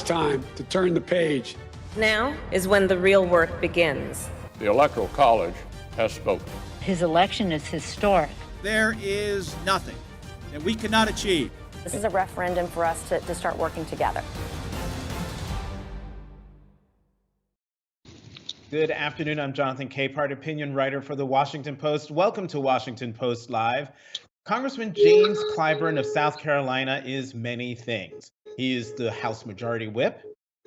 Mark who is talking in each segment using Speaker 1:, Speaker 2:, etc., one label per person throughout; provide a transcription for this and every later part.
Speaker 1: time to turn the page.
Speaker 2: Now is when the real work begins.
Speaker 3: The Electoral College has spoken.
Speaker 4: His election is historic.
Speaker 5: There is nothing that we cannot achieve.
Speaker 6: This is a referendum for us to start working together.
Speaker 7: Good afternoon. I'm Jonathan Capehart, opinion writer for The Washington Post. Welcome to Washington Post Live. Congressman James Clyburn of South Carolina is many things. He is the House Majority Whip.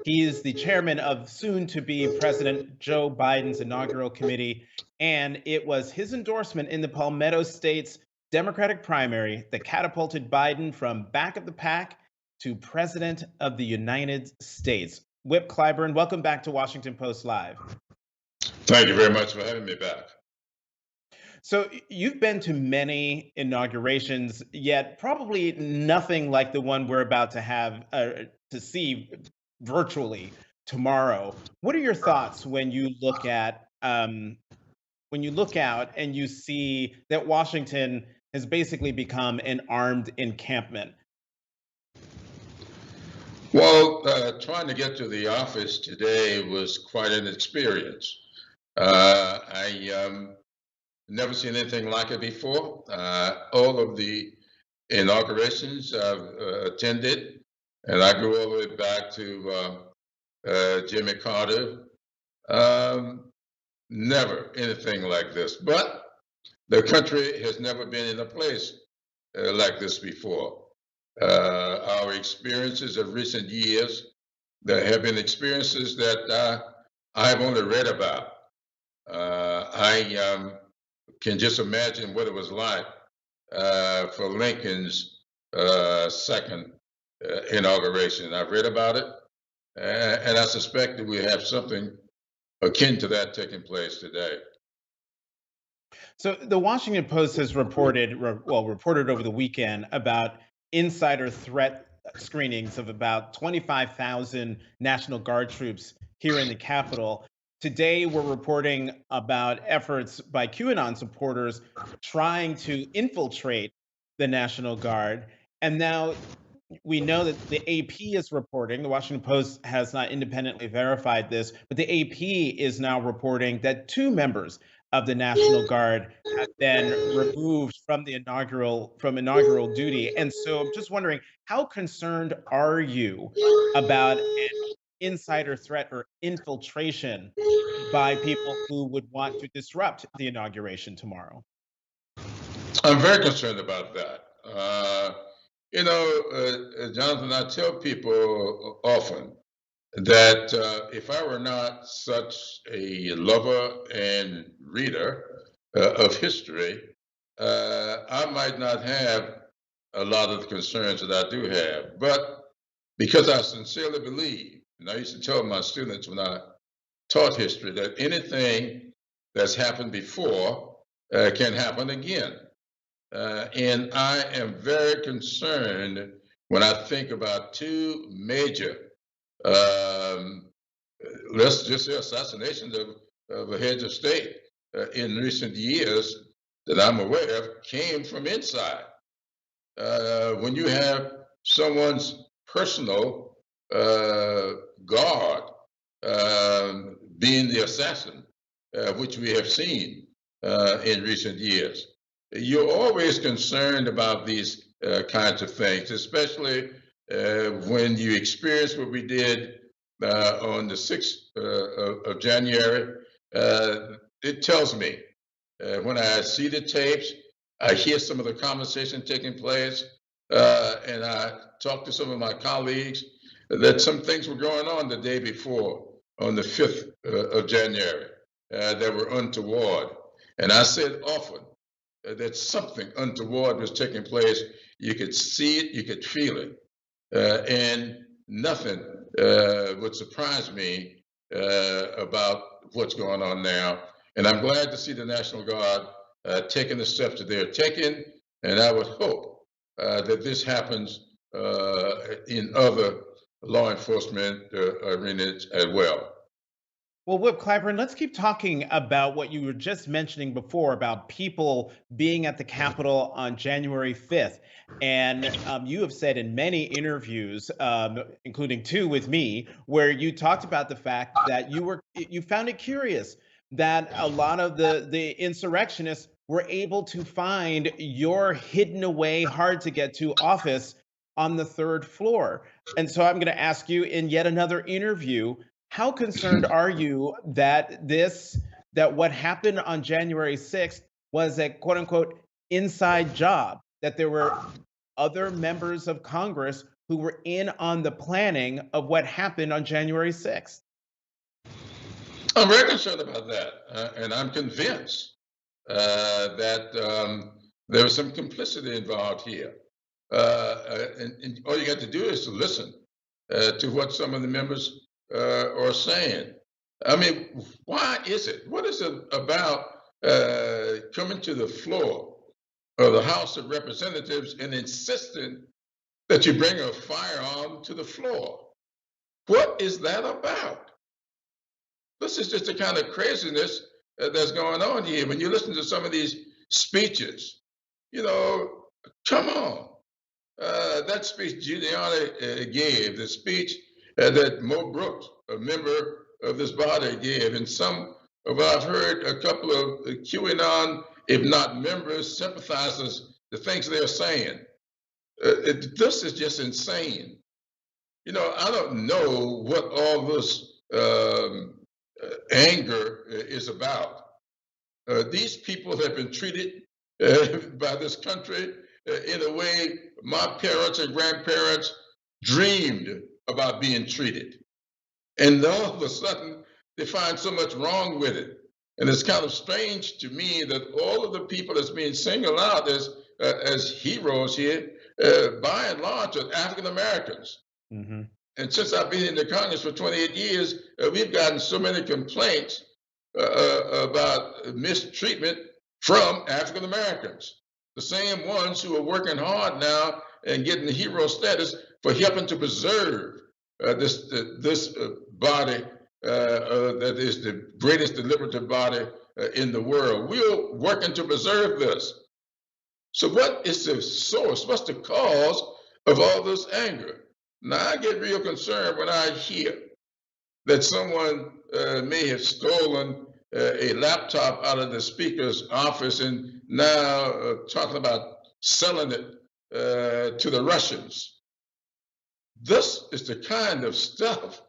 Speaker 7: He is the chairman of soon-to-be President Joe Biden's inaugural committee, and it was his endorsement in the Palmetto State's Democratic primary that catapulted Biden from back of the pack to President of the United States. Whip Clyburn, welcome back to Washington Post Live.
Speaker 8: Thank you very much for having me back.
Speaker 7: So you've been to many inaugurations, yet probably nothing like the one we're about to have to see virtually tomorrow. What are your thoughts when you look at when you look out and you see that Washington has basically become an armed encampment?
Speaker 8: Well, trying to get to the office today was quite an experience. I never seen anything like it before. All of the inaugurations I've attended, and I grew all the way back to Jimmy Carter. Never anything like this. But the country has never been in a place like this before. Our experiences of recent years, there have been experiences that I've only read about. I can just imagine what it was like for Lincoln's second inauguration. I've read about it, and I suspect that we have something akin to that taking place today.
Speaker 7: So the Washington Post has reported over the weekend about insider threat screenings of about 25,000 National Guard troops here in the Capitol. Today, we're reporting about efforts by QAnon supporters trying to infiltrate the National Guard. And now we know that the AP is reporting, the Washington Post has not independently verified this, but the AP is now reporting that 2 members of the National Guard have been removed from the inaugural duty. And so I'm just wondering, how concerned are you about an insider threat or infiltration by people who would want to disrupt the inauguration tomorrow?
Speaker 8: I'm very concerned about that. Jonathan, I tell people often that if I were not such a lover and reader of history, I might not have a lot of the concerns that I do have. But because I sincerely believe, and I used to tell my students when I taught history, that anything that's happened before can happen again. And I am very concerned when I think about 2 major, let's just say assassinations of a heads of state in recent years that I'm aware of came from inside. When you have someone's personal guard being the assassin, which we have seen in recent years, you're always concerned about these kinds of things, especially when you experience what we did on the 6th of January. It tells me when I see the tapes, I hear some of the conversation taking place, and I talk to some of my colleagues that some things were going on the day before, on the 5th of January, that were untoward. And I said often that something untoward was taking place. You could see it, you could feel it, and nothing would surprise me about what's going on now. And I'm glad to see the National Guard taking the steps that they're taking, and I would hope that this happens in other law enforcement arenas as well.
Speaker 7: Well, Whip Clyburn, let's keep talking about what you were just mentioning before about people being at the Capitol on January 5th. And you have said in many interviews, including two with me, where you talked about the fact that you found it curious that a lot of the insurrectionists were able to find your hidden away, hard to get to office on the third floor. And so I'm going to ask you in yet another interview, how concerned are you that what happened on January 6th was a quote unquote inside job, that there were other members of Congress who were in on the planning of what happened on January 6th?
Speaker 8: I'm very concerned about that, and I'm convinced that there was some complicity involved here. And all you got to do is to listen to what some of the members are saying. I mean, why is it? What is it about coming to the floor of the House of Representatives and insisting that you bring a firearm to the floor? What is that about? This is just the kind of craziness that's going on here. When you listen to some of these speeches, come on. That speech Giuliani gave, the speech that Mo Brooks, a member of this body, gave, and some of I've heard a couple of QAnon, if not members, sympathizers, the things they're saying. This is just insane. I don't know what all this anger is about. These people have been treated by this country in a way my parents and grandparents dreamed about being treated. And all of a sudden, they find so much wrong with it. And it's kind of strange to me that all of the people that's being singled out as heroes here, by and large, are African Americans. Mm-hmm. And since I've been in the Congress for 28 years, we've gotten so many complaints about mistreatment from African Americans. The same ones who are working hard now and getting the hero status for helping to preserve this body that is the greatest deliberative body in the world. We're working to preserve this. So what is the source? What's the cause of all this anger? Now, I get real concerned when I hear that someone may have stolen a laptop out of the speaker's office and now talking about selling it to the Russians. This is the kind of stuff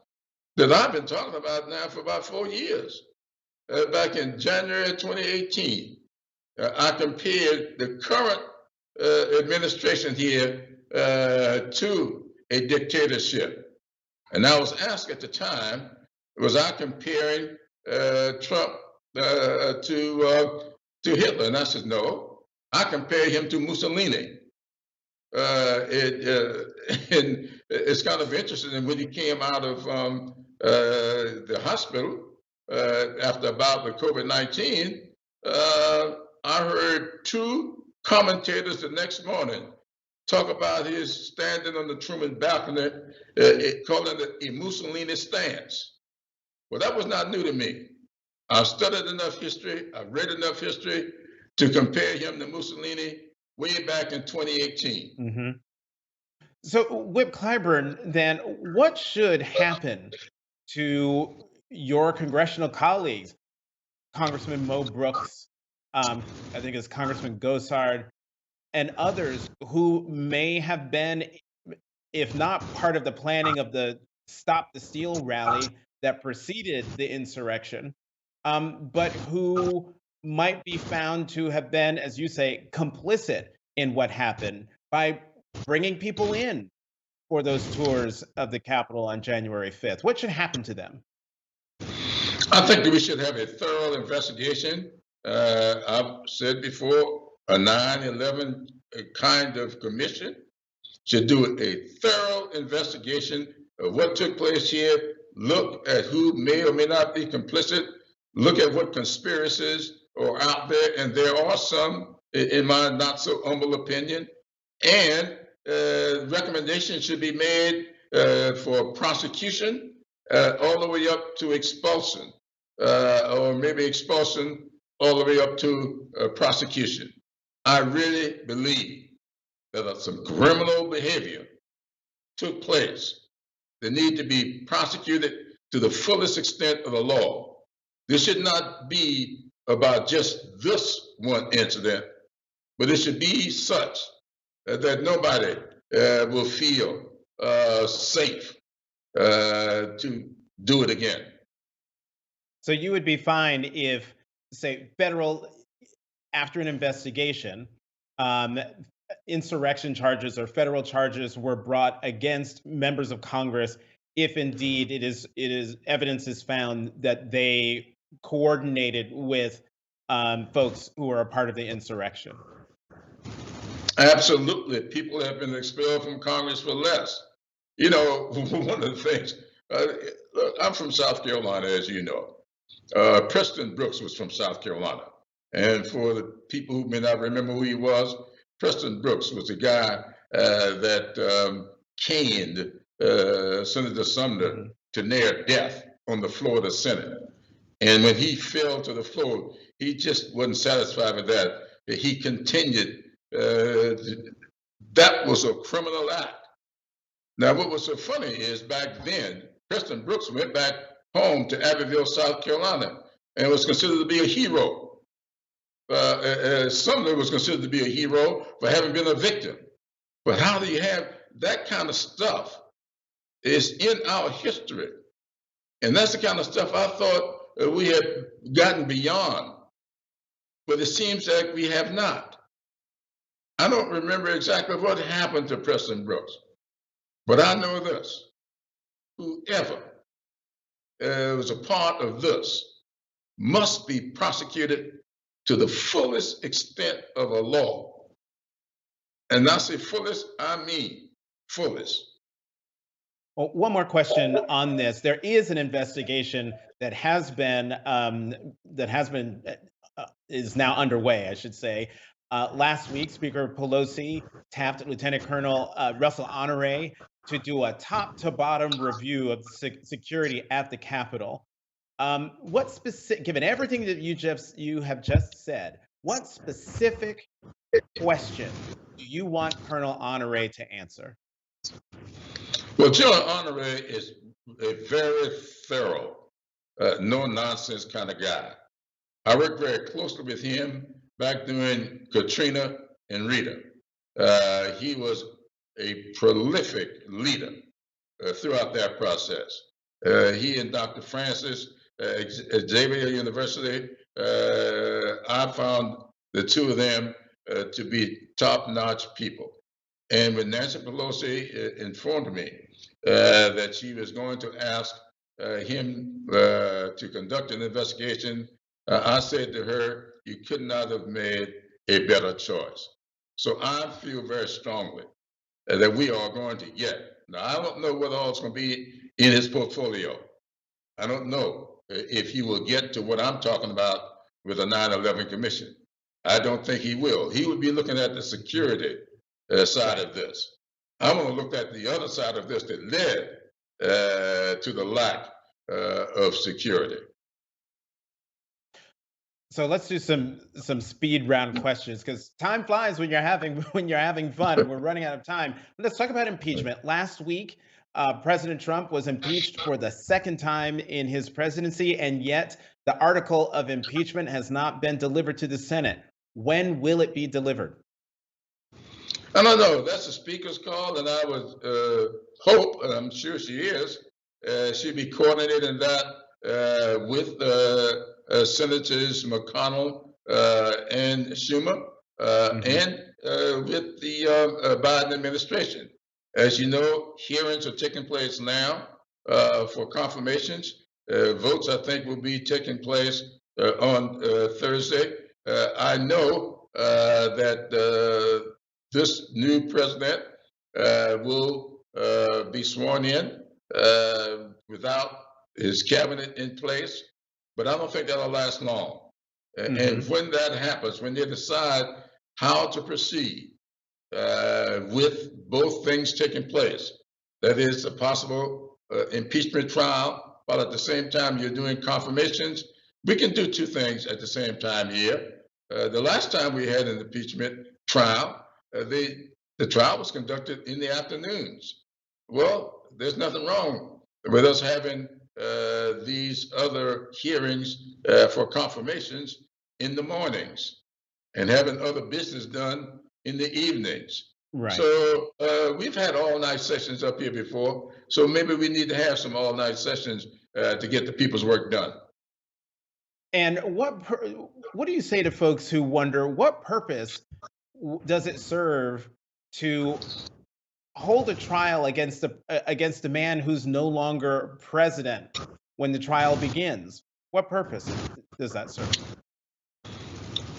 Speaker 8: that I've been talking about now for about 4 years. Back in January 2018, I compared the current administration here to a dictatorship. And I was asked at the time, was I comparing Trump to Hitler? And I said, no, I compare him to Mussolini. And it's kind of interesting. And when he came out of the hospital after about the COVID-19, I heard two commentators the next morning talk about his standing on the Truman balcony, calling it a Mussolini stance. Well, that was not new to me. I've studied enough history, I've read enough history to compare him to Mussolini way back in 2018.
Speaker 7: Mm-hmm. So, Whip Clyburn, then, what should happen to your congressional colleagues, Congressman Mo Brooks, I think it's Congressman Gosard, and others who may have been, if not part of the planning of the Stop the Steal rally that preceded the insurrection, but who might be found to have been, as you say, complicit in what happened by bringing people in for those tours of the Capitol on January 5th? What should happen to them?
Speaker 8: I think that we should have a thorough investigation. I've said before, a 9/11 kind of commission should do a thorough investigation of what took place here, look at who may or may not be complicit, look at what conspiracies are out there, and there are some, in my not so humble opinion, and recommendations should be made for prosecution all the way up to expulsion. or maybe expulsion all the way up to prosecution. I really believe that some criminal behavior took place that need to be prosecuted to the fullest extent of the law. This should not be about just this one incident, but it should be such that nobody will feel safe to do it again.
Speaker 7: So you would be fine if, say, after an investigation, insurrection charges or federal charges were brought against members of Congress if indeed it is evidence is found that they coordinated with folks who are a part of the insurrection.
Speaker 8: Absolutely. People have been expelled from Congress for less. You know, one of the things, look, I'm from South Carolina, as you know. Preston Brooks was from South Carolina. And for the people who may not remember who he was, Preston Brooks was the guy that caned Senator Sumner to near death on the floor of the Senate. And when he fell to the floor, he just wasn't satisfied with that. He continued. That was a criminal act. Now, what was so funny is back then, Preston Brooks went back home to Abbeville, South Carolina, and was considered to be a hero. Sumner was considered to be a hero for having been a victim. But how do you have that kind of stuff is in our history? And that's the kind of stuff I thought we had gotten beyond. But it seems like we have not. I don't remember exactly what happened to Preston Brooks, but I know this. Whoever was a part of this must be prosecuted to the fullest extent of the law. And I say fullest, I mean fullest.
Speaker 7: Well, one more question on this. There is an investigation that is now underway, I should say. Last week, Speaker Pelosi tapped Lieutenant Colonel Russell Honore to do a top-to-bottom review of security at the Capitol. Given everything that you have just said, what specific question do you want Colonel Honore to answer?
Speaker 8: Well, General Honore is a very thorough, no-nonsense kind of guy. I worked very closely with him back during Katrina and Rita. He was a prolific leader throughout that process. He and Dr. Francis at Xavier University, I found the two of them to be top-notch people. And when Nancy Pelosi informed me that she was going to ask him to conduct an investigation, I said to her, you could not have made a better choice. So I feel very strongly that we are going to get. Now, I don't know what all is going to be in his portfolio. I don't know if he will get to what I'm talking about with the 9/11 Commission. I don't think he will. He would be looking at the security side of this. I'm going to look at the other side of this that led to the lack of security.
Speaker 7: So let's do some speed round questions because time flies when you're having fun, and we're running out of time. Let's talk about impeachment. Last week, President Trump was impeached for the second time in his presidency, and yet the article of impeachment has not been delivered to the Senate. When will it be delivered?
Speaker 8: I don't know. That's the Speaker's call, and I would hope, and I'm sure she is, she'd be coordinating that with Senators McConnell and Schumer and with the Biden administration. As you know, hearings are taking place now for confirmations. Votes, I think, will be taking place on Thursday. I know that this new president will be sworn in without his cabinet in place, but I don't think that'll last long. And when that happens, when they decide how to proceed with both things taking place, that is a possible impeachment trial while at the same time you're doing confirmations. We can do two things at the same time here. The last time we had an impeachment trial, the trial was conducted in the afternoons. Well, there's nothing wrong with us having these other hearings for confirmations in the mornings and having other business done in the evenings.
Speaker 7: Right.
Speaker 8: So we've had all-night sessions up here before, so maybe we need to have some all-night sessions to get the people's work done.
Speaker 7: And what do you say to folks who wonder what purpose does it serve to hold a trial against a man who's no longer president when the trial begins? What purpose does that serve?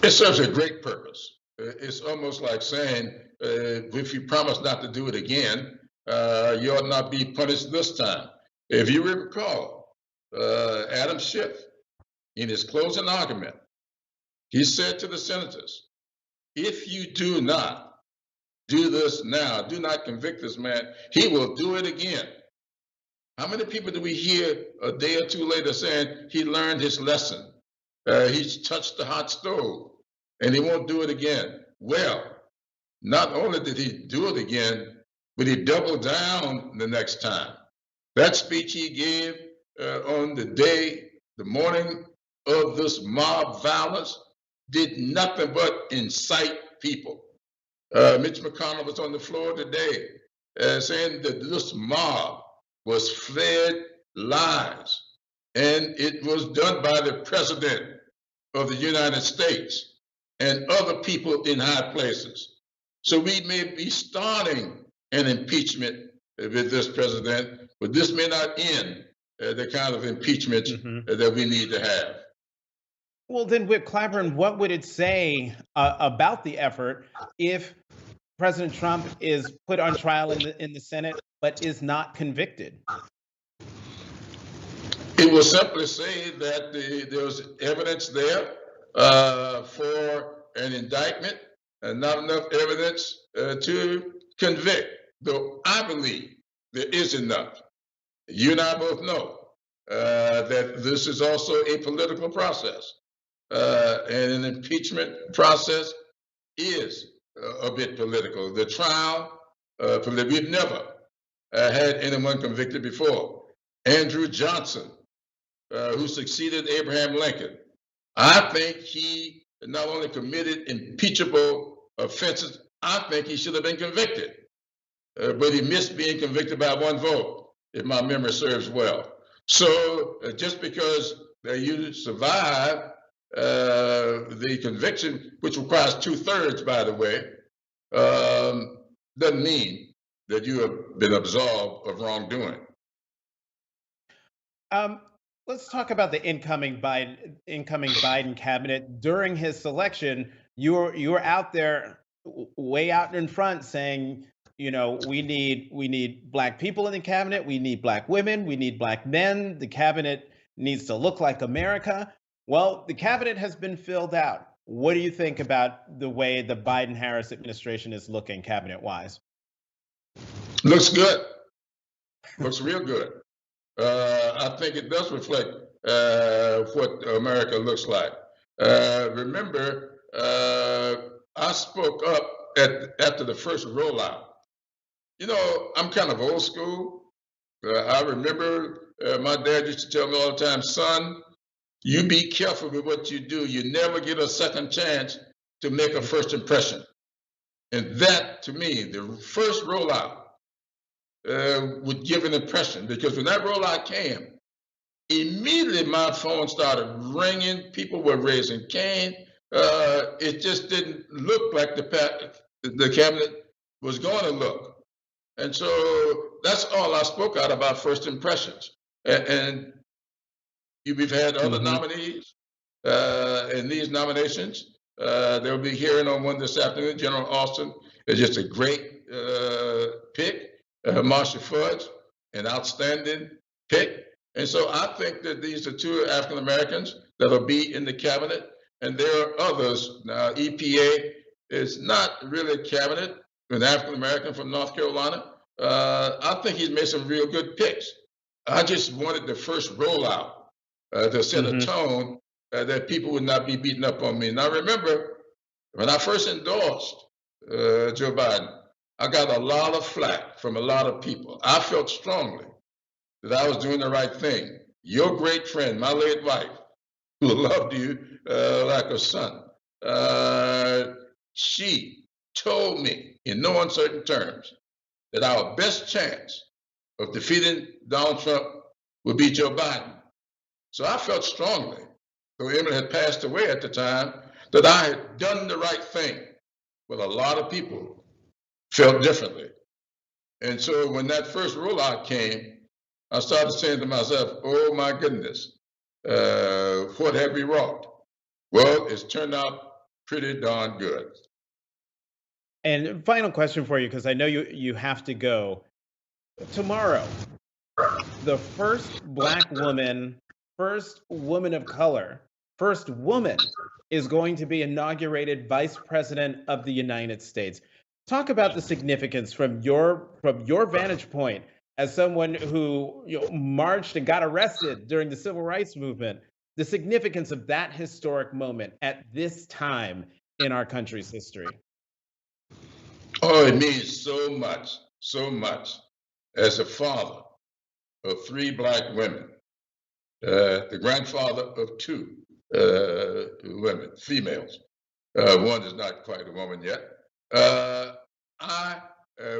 Speaker 8: It serves a great purpose. It's almost like saying, if you promise not to do it again, you ought not be punished this time. If you recall, Adam Schiff, in his closing argument, he said to the senators, if you do not do this now, do not convict this man, he will do it again. How many people do we hear a day or two later saying he learned his lesson? He's touched the hot stove and he won't do it again. Well, not only did he do it again, but he doubled down the next time. That speech he gave on the morning of this mob violence, did nothing but incite people. Mitch McConnell was on the floor today saying that this mob was fed lies, and it was done by the President of the United States and other people in high places. So we may be starting an impeachment with this president, but this may not end the kind of impeachment that we need to have.
Speaker 7: Well, then, Whip Clyburn, what would it say about the effort if President Trump is put on trial in the Senate but is not convicted?
Speaker 8: It will simply say that there was evidence there for an indictment and not enough evidence to convict, though I believe there is enough. You and I both know that this is also a political process. And an impeachment process is a bit political. The trial, we've never had anyone convicted before. Andrew Johnson, who succeeded Abraham Lincoln, I think he not only committed impeachable offenses, I think he should have been convicted. But he missed being convicted by one vote, if my memory serves well. So just because you survive the conviction, which requires 2/3, by the way, doesn't mean that you have been absolved of wrongdoing.
Speaker 7: Let's talk about the incoming Biden cabinet. During his selection, you were out there, way out in front, saying, you know, we need Black people in the cabinet, we need Black women, we need Black men. The cabinet needs to look like America. Well, the cabinet has been filled out. What do you think about the way the Biden-Harris administration is looking cabinet-wise?
Speaker 8: Looks good. Looks real good. I think it does reflect what America looks like. Remember, I spoke up after the first rollout. You know, I'm kind of old school. I remember my dad used to tell me all the time, son, you be careful with what you do. You never get a second chance to make a first impression. And that, to me, the first rollout would give an impression, because when that rollout came, immediately my phone started ringing. People were raising Cain. It just didn't look like the cabinet was going to look. And so that's all I spoke out about first impressions. And we've had other nominees in these nominations. They'll be hearing on one this afternoon. General Austin is just a great pick. Marcia Fudge, an outstanding pick. And so I think that these are two African Americans that will be in the cabinet. And there are others. Now, EPA is not really a cabinet, an African American from North Carolina. I think he's made some real good picks. I just wanted the first rollout to set a tone that people would not be beating up on me. And I remember when I first endorsed Joe Biden, I got a lot of flack from a lot of people. I felt strongly that I was doing the right thing. Your great friend, my late wife, who loved you like a son, she told me in no uncertain terms that our best chance of defeating Donald Trump would be Joe Biden. So I felt strongly, though Emily had passed away at the time, that I had done the right thing. But a lot of people felt differently. And so when that first rollout came, I started saying to myself, oh my goodness, what have we wrought? Well, it's turned out pretty darn good.
Speaker 7: And final question for you, because I know you have to go. Tomorrow, the first Black woman, first woman of color, first woman is going to be inaugurated Vice President of the United States. Talk about the significance from your vantage point as someone who marched and got arrested during the Civil Rights Movement, the significance of that historic moment at this time in our country's history.
Speaker 8: Oh, it means so much, so much. As a father of 3 Black women, the grandfather of 2 women, females. One is not quite a woman yet. I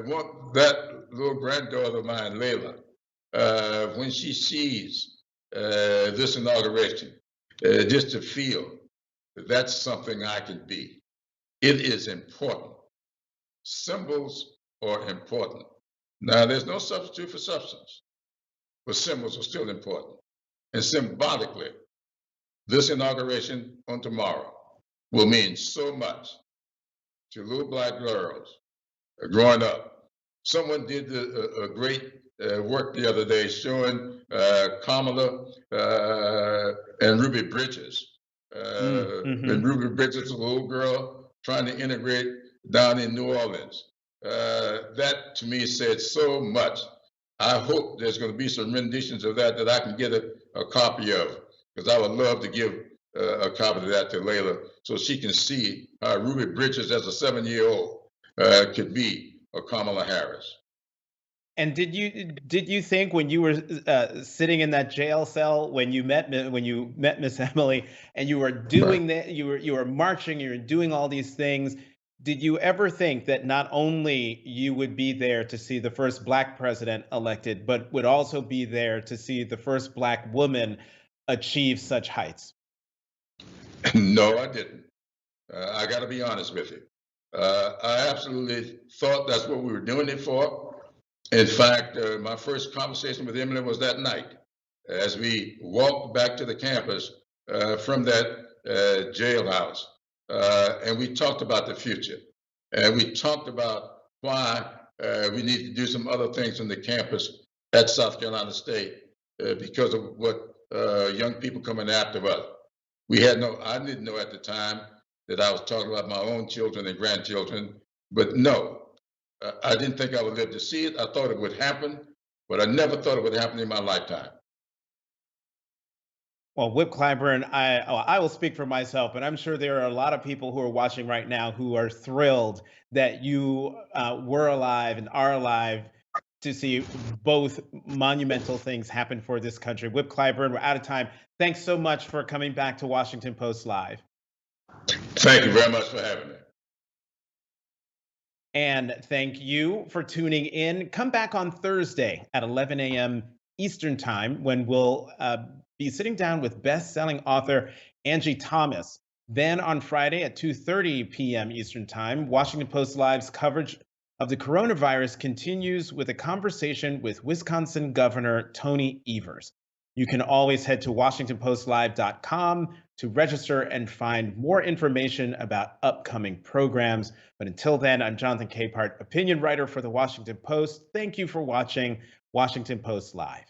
Speaker 8: want that little granddaughter of mine, Layla, when she sees this inauguration, just to feel that that's something I can be. It is important. Symbols are important. Now, there's no substitute for substance, but symbols are still important. And symbolically, this inauguration on tomorrow will mean so much to little Black girls growing up. Someone did a great work the other day showing Kamala and Ruby Bridges. And Ruby Bridges, a little girl trying to integrate down in New Orleans. That to me said so much. I hope there's going to be some renditions of that I can get a copy of, because I would love to give a copy of that to Layla so she can see how Ruby Bridges as a 7-year-old could be a Kamala Harris.
Speaker 7: And did you think when you were sitting in that jail cell when you met Miss Emily and you were doing that, you were marching, you were doing all these things, did you ever think that not only you would be there to see the first Black president elected, but would also be there to see the first Black woman achieve such heights?
Speaker 8: No, I didn't. I got to be honest with you. I absolutely thought that's what we were doing it for. In fact, my first conversation with Emily was that night as we walked back to the campus from that jailhouse. And we talked about the future. And we talked about why we need to do some other things on the campus at South Carolina State because of what young people coming after us. I didn't know at the time that I was talking about my own children and grandchildren, but no, I didn't think I would live to see it. I thought it would happen, but I never thought it would happen in my lifetime.
Speaker 7: Well, Whip Clyburn, I will speak for myself, but I'm sure there are a lot of people who are watching right now who are thrilled that you were alive and are alive to see both monumental things happen for this country. Whip Clyburn, we're out of time. Thanks so much for coming back to Washington Post Live.
Speaker 8: Thank you very much for having me.
Speaker 7: And thank you for tuning in. Come back on Thursday at 11 a.m. Eastern Time when we'll be sitting down with best-selling author Angie Thomas. Then on Friday at 2:30 p.m. Eastern Time, Washington Post Live's coverage of the coronavirus continues with a conversation with Wisconsin Governor Tony Evers. You can always head to WashingtonPostLive.com to register and find more information about upcoming programs. But until then, I'm Jonathan Capehart, opinion writer for the Washington Post. Thank you for watching Washington Post Live.